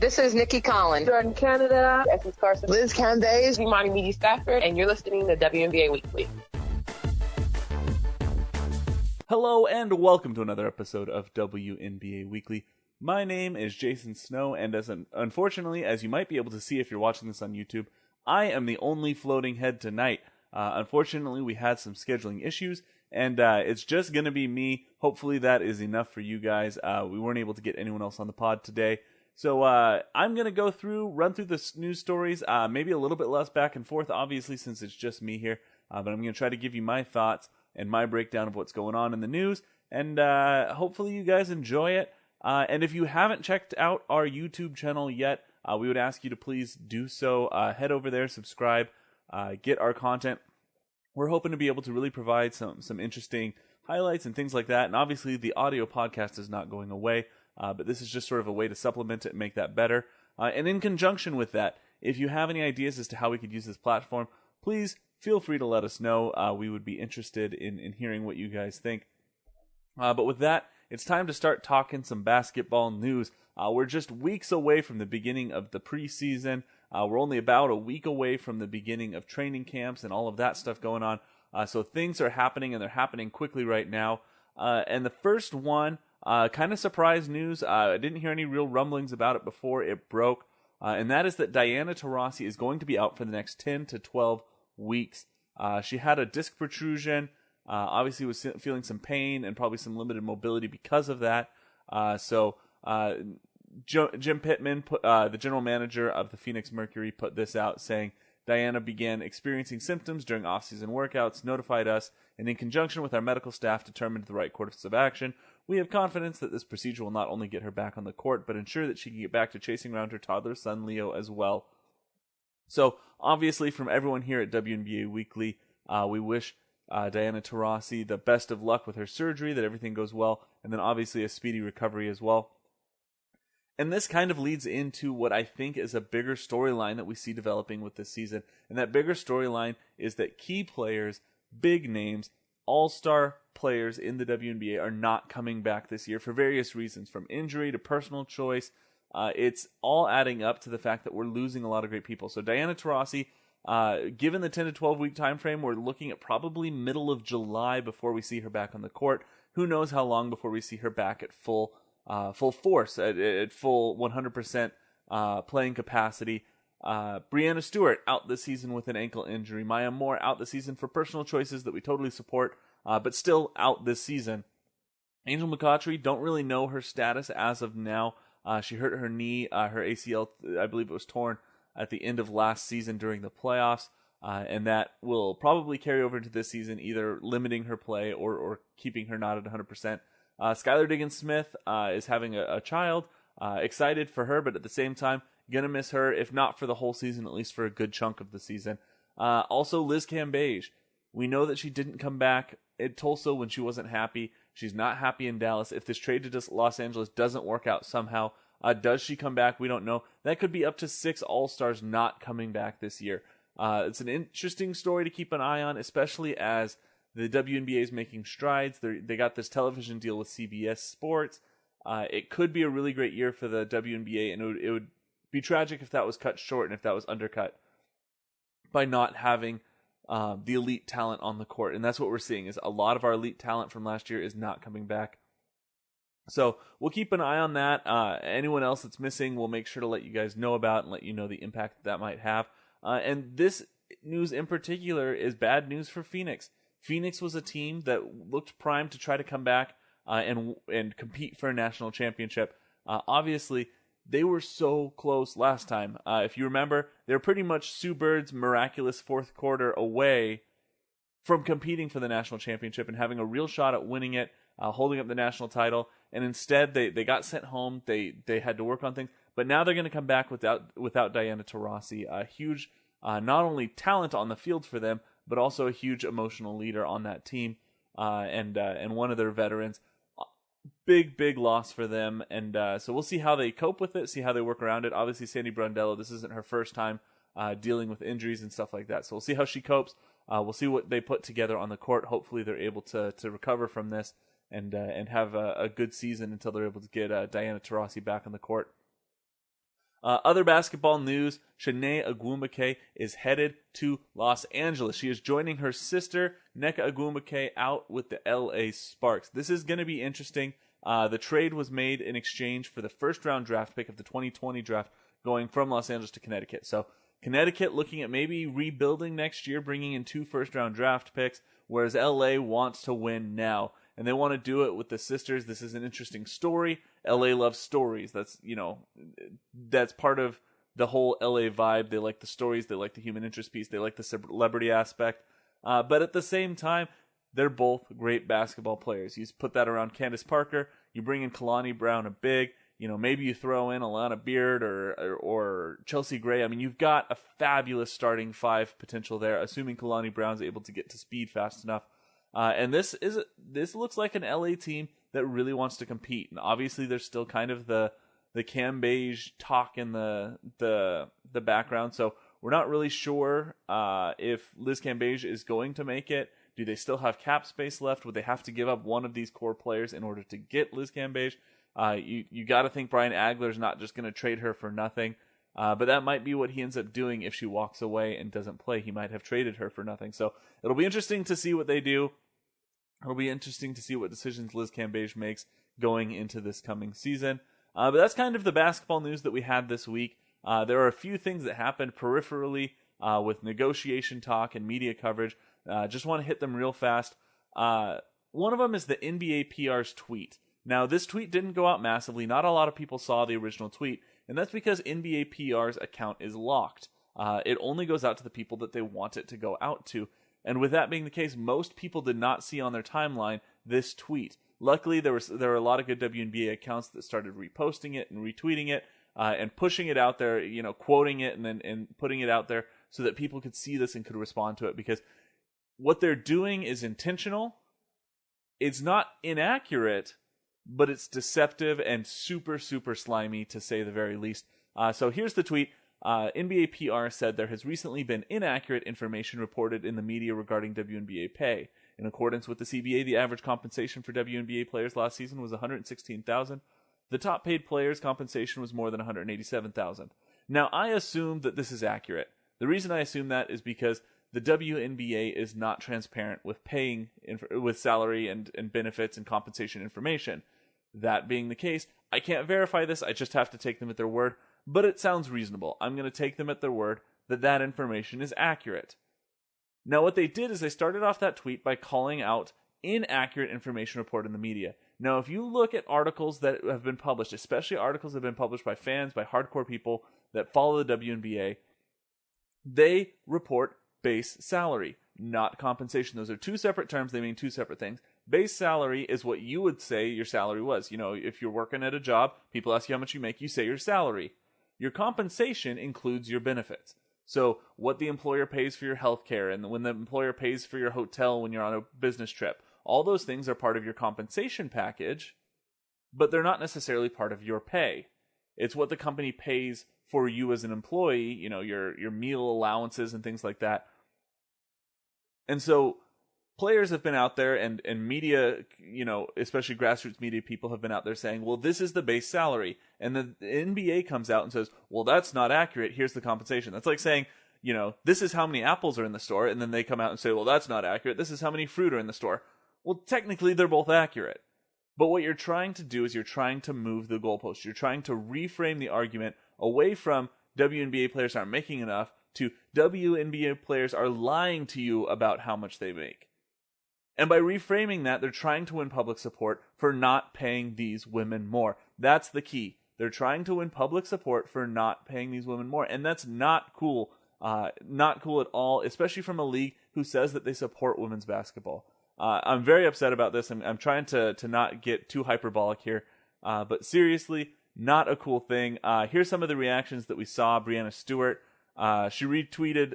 This is Nikki Collins, Jordan Canada, Essence Carson, Liz Candace, Imani Media Stafford, and you're listening to WNBA Weekly. Hello and welcome to another episode of WNBA Weekly. My name is Jason Snow, and unfortunately, as you might be able to see if you're watching this on YouTube, I am the only floating head tonight. Unfortunately, we had some scheduling issues, and it's just going to be me. Hopefully that is enough for you guys. We weren't able to get anyone else on the pod today. So I'm going to run through the news stories, maybe a little bit less back and forth, obviously, since it's just me here. But I'm going to try to give you my thoughts and my breakdown of what's going on in the news. And hopefully you guys enjoy it. And if you haven't checked out our YouTube channel yet, we would ask you to please do so. Head over there, subscribe, get our content. We're hoping to be able to really provide some interesting highlights and things like that. And obviously the audio podcast is not going away. But this is just sort of a way to supplement it and make that better. And in conjunction with that, if you have any ideas as to how we could use this platform, please feel free to let us know. We would be interested in hearing what you guys think. But with that, it's time to start talking some basketball news. We're just weeks away from the beginning of the preseason. We're only about a week away from the beginning of training camps and all of that stuff going on. So things are happening, and they're happening quickly right now. And the first one... kind of surprise news. I didn't hear any real rumblings about it before it broke. And that is that Diana Taurasi is going to be out for the next 10 to 12 weeks. She had a disc protrusion. Obviously was feeling some pain and probably some limited mobility because of that. So Jim Pittman, the general manager of the Phoenix Mercury, put this out saying, Diana began experiencing symptoms during off-season workouts, notified us, and in conjunction with our medical staff determined the right course of action. We have confidence that this procedure will not only get her back on the court, but ensure that she can get back to chasing around her toddler son Leo as well. So, obviously, from everyone here at WNBA Weekly, we wish Diana Taurasi the best of luck with her surgery, that everything goes well, and then obviously a speedy recovery as well. And this kind of leads into what I think is a bigger storyline that we see developing with this season. And that bigger storyline is that key players, big names, all-star players in the WNBA are not coming back this year for various reasons, from injury to personal choice. It's all adding up to the fact that we're losing a lot of great people. So Diana Taurasi, given the 10 to 12 week time frame, we're looking at probably middle of July before we see her back on the court. Who knows how long before we see her back at full force, at full 100% playing capacity. Breanna Stewart out this season with an ankle injury. Maya Moore out this season for personal choices that we totally support, but still out this season. Angel McCoughtry, don't really know her status as of now. She hurt her knee, her ACL, I believe it was torn at the end of last season during the playoffs, and that will probably carry over into this season, either limiting her play or keeping her not at 100%. Skylar Diggins-Smith is having a child. Excited for her, but at the same time, gonna miss her, if not for the whole season, at least for a good chunk of the season. Also, Liz Cambage. We know that she didn't come back at Tulsa when she wasn't happy. She's not happy in Dallas. If this trade to Los Angeles doesn't work out somehow, does she come back? We don't know. That could be up to 6 All-Stars not coming back this year. It's an interesting story to keep an eye on, especially as the WNBA is making strides. They got this television deal with CBS Sports. It could be a really great year for the WNBA, and it would be tragic if that was cut short and if that was undercut by not having the elite talent on the court. And that's what we're seeing, is a lot of our elite talent from last year is not coming back. So we'll keep an eye on that. Anyone else that's missing, we'll make sure to let you guys know about and let you know the impact that might have. And this news in particular is bad news for Phoenix. Phoenix was a team that looked primed to try to come back and compete for a national championship. Obviously, they were so close last time. If you remember, they were pretty much Sue Bird's miraculous fourth quarter away from competing for the national championship and having a real shot at winning it, holding up the national title. And instead, they got sent home. They had to work on things. But now they're going to come back without Diana Taurasi, a huge not only talent on the field for them, but also a huge emotional leader on that team, and one of their veterans. Big loss for them, and so we'll see how they cope with it, see how they work around it. Obviously, Sandy Brondello, this isn't her first time dealing with injuries and stuff like that, so we'll see how she copes. We'll see what they put together on the court. Hopefully, they're able to recover from this and have a good season until they're able to get Diana Taurasi back on the court. Other basketball news, Shanae Ogwumike is headed to Los Angeles. She is joining her sister, Nneka Ogwumike, out with the LA Sparks. This is going to be interesting. The trade was made in exchange for the first-round draft pick of the 2020 draft going from Los Angeles to Connecticut. So Connecticut looking at maybe rebuilding next year, bringing in 2 first-round draft picks, whereas LA wants to win now. And they want to do it with the sisters. This is an interesting story. LA loves stories. That's part of the whole LA vibe. They like the stories. They like the human interest piece. They like the celebrity aspect. But at the same time, they're both great basketball players. You put that around Candace Parker. You bring in Kalani Brown, a big. Maybe you throw in Alana Beard or Chelsea Gray. I mean, you've got a fabulous starting 5 potential there, assuming Kalani Brown's able to get to speed fast enough. And this looks like an LA team that really wants to compete. And obviously, there's still kind of the Cam Beige talk in the background. So we're not really sure if Liz Cambage is going to make it. Do they still have cap space left? Would they have to give up one of these core players in order to get Liz Cambage? You got to think Brian Agler's not just going to trade her for nothing. But that might be what he ends up doing if she walks away and doesn't play. He might have traded her for nothing. So it'll be interesting to see what they do. It'll be interesting to see what decisions Liz Cambage makes going into this coming season. But that's kind of the basketball news that we had this week. There are a few things that happened peripherally with negotiation talk and media coverage. Just want to hit them real fast. One of them is the NBA PR's tweet. Now, this tweet didn't go out massively. Not a lot of people saw the original tweet, and that's because NBA PR's account is locked. It only goes out to the people that they want it to go out to. And with that being the case, most people did not see on their timeline this tweet. Luckily, there were a lot of good WNBA accounts that started reposting it and retweeting it and pushing it out there, quoting it and putting it out there so that people could see this and could respond to it. Because what they're doing is intentional. It's not inaccurate, but it's deceptive and super, super slimy, to say the very least. So here's the tweet. NBA PR said there has recently been inaccurate information reported in the media regarding WNBA pay. In accordance with the CBA, the average compensation for WNBA players last season was $116,000. The top paid players' compensation was more than $187,000. Now, I assume that this is accurate. The reason I assume that is because the WNBA is not transparent with paying with salary and benefits and compensation information. That being the case, I can't verify this. I just have to take them at their word. But it sounds reasonable. I'm going to take them at their word that information is accurate. Now, what they did is they started off that tweet by calling out inaccurate information reported in the media. Now, if you look at articles that have been published, especially articles that have been published by fans, by hardcore people that follow the WNBA, they report base salary, not compensation. Those are two separate terms. They mean two separate things. Base salary is what you would say your salary was. If you're working at a job, people ask you how much you make, you say your salary. Your compensation includes your benefits. So what the employer pays for your health care and when the employer pays for your hotel when you're on a business trip, all those things are part of your compensation package, but they're not necessarily part of your pay. It's what the company pays for you as an employee, your meal allowances and things like that. And so players have been out there and media, especially grassroots media people have been out there saying, well, this is the base salary. And the NBA comes out and says, well, that's not accurate. Here's the compensation. That's like saying, this is how many apples are in the store. And then they come out and say, well, that's not accurate. This is how many fruit are in the store. Well, technically, they're both accurate. But what you're trying to do is you're trying to move the goalpost. You're trying to reframe the argument away from WNBA players aren't making enough to WNBA players are lying to you about how much they make. And by reframing that, they're trying to win public support for not paying these women more. That's the key. They're trying to win public support for not paying these women more. And that's not cool. Not cool at all, especially from a league who says that they support women's basketball. I'm very upset about this. I'm trying to not get too hyperbolic here. But seriously, not a cool thing. Here's some of the reactions that we saw. Breanna Stewart, she retweeted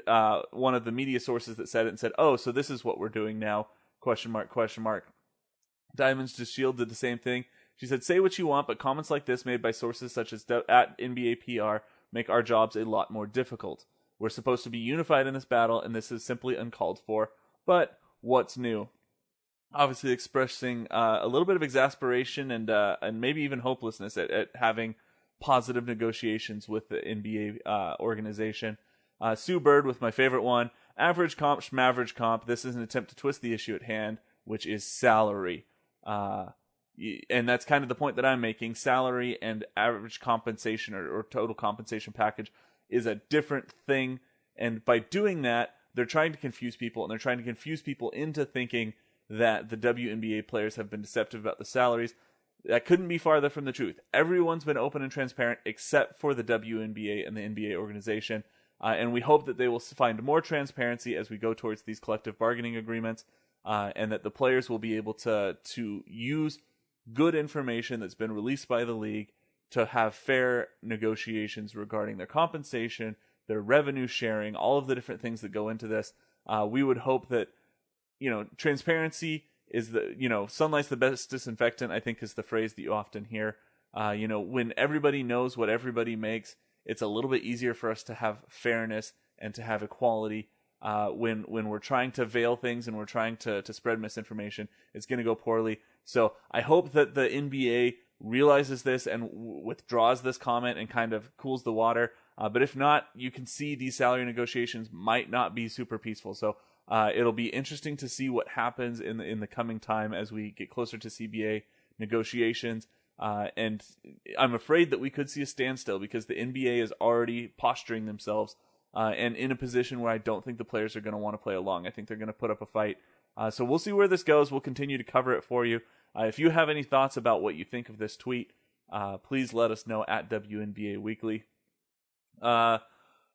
one of the media sources that said it and said, oh, so this is what we're doing now. ? Diamonds to Shield did the same thing. She said, say what you want, but comments like this made by sources such as at NBA PR make our jobs a lot more difficult. We're supposed to be unified in this battle, and this is simply uncalled for. But what's new? obviously expressing a little bit of exasperation and maybe even hopelessness at having positive negotiations with the NBA organization. Sue Bird with my favorite one: average comp, schmaverage comp. This is an attempt to twist the issue at hand, which is salary. And that's kind of the point that I'm making. Salary and average compensation or total compensation package is a different thing. And by doing that, they're trying to confuse people, and they're trying to confuse people into thinking that the WNBA players have been deceptive about the salaries. That couldn't be farther from the truth. Everyone's been open and transparent except for the WNBA and the NBA organization. And we hope that they will find more transparency as we go towards these collective bargaining agreements, and that the players will be able to use good information that's been released by the league to have fair negotiations regarding their compensation, their revenue sharing, all of the different things that go into this. We would hope that, transparency is sunlight's the best disinfectant, I think is the phrase that you often hear. When everybody knows what everybody makes, it's a little bit easier for us to have fairness and to have equality. When we're trying to veil things and we're trying to spread misinformation, it's going to go poorly. So I hope that the NBA realizes this and withdraws this comment and kind of cools the water. But if not, you can see these salary negotiations might not be super peaceful. So it'll be interesting to see what happens in the coming time as we get closer to CBA negotiations. And I'm afraid that we could see a standstill because the NBA is already posturing themselves and in a position where I don't think the players are going to want to play along. I think they're going to put up a fight. So we'll see where this goes. We'll continue to cover it for you. If you have any thoughts about what you think of this tweet, please let us know at WNBA Weekly.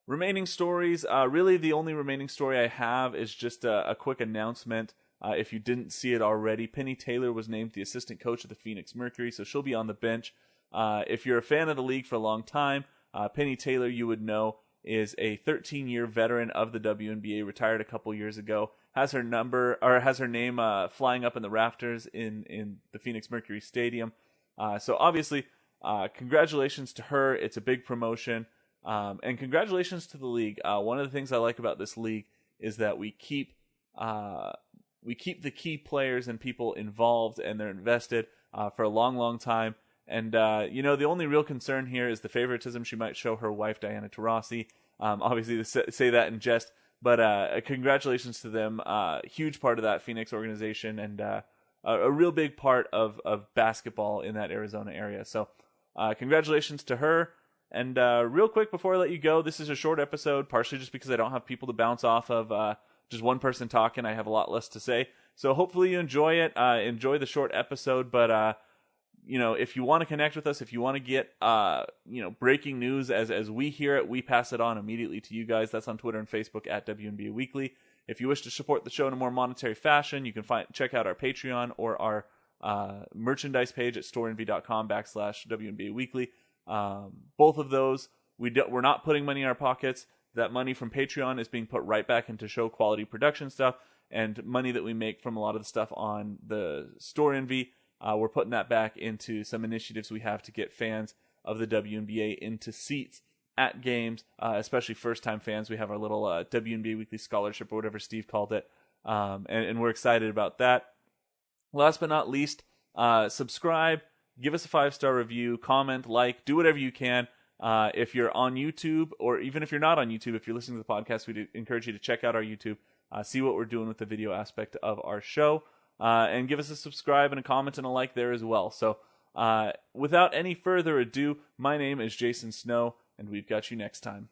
Remaining stories. Really, the only remaining story I have is just a quick announcement. If you didn't see it already, Penny Taylor was named the assistant coach of the Phoenix Mercury, so she'll be on the bench. If you're a fan of the league for a long time, Penny Taylor, you would know, is a 13-year veteran of the WNBA, retired a couple years ago, has her name flying up in the rafters in the Phoenix Mercury Stadium. So obviously, congratulations to her. It's a big promotion. And congratulations to the league. One of the things I like about this league is that we keep the key players and people involved, and they're invested for a long, long time. And, the only real concern here is the favoritism she might show her wife, Diana Taurasi. Obviously, to say that in jest, but congratulations to them. Huge part of that Phoenix organization, and a real big part of basketball in that Arizona area. So congratulations to her. And real quick before I let you go, this is a short episode, partially just because I don't have people to bounce off of. Just one person talking, I have a lot less to say. So hopefully you enjoy it. Enjoy the short episode, but if you want to connect with us, if you want to get breaking news as we hear it, we pass it on immediately to you guys. That's on Twitter and Facebook at WNBA Weekly. If you wish to support the show in a more monetary fashion, you can check out our Patreon or our merchandise page at storenvy.com/WNBA Weekly. Both of those, we're not putting money in our pockets. That money from Patreon is being put right back into show quality production stuff, and money that we make from a lot of the stuff on the Store Envy, we're putting that back into some initiatives we have to get fans of the WNBA into seats at games, especially first-time fans. We have our little WNBA Weekly Scholarship, or whatever Steve called it, and we're excited about that. Last but not least, subscribe, give us a 5-star review, comment, like, do whatever you can. If you're on YouTube, or even if you're not on YouTube, if you're listening to the podcast, we'd encourage you to check out our YouTube, see what we're doing with the video aspect of our show, and give us a subscribe and a comment and a like there as well. So without any further ado, my name is Jason Snow, and we've got you next time.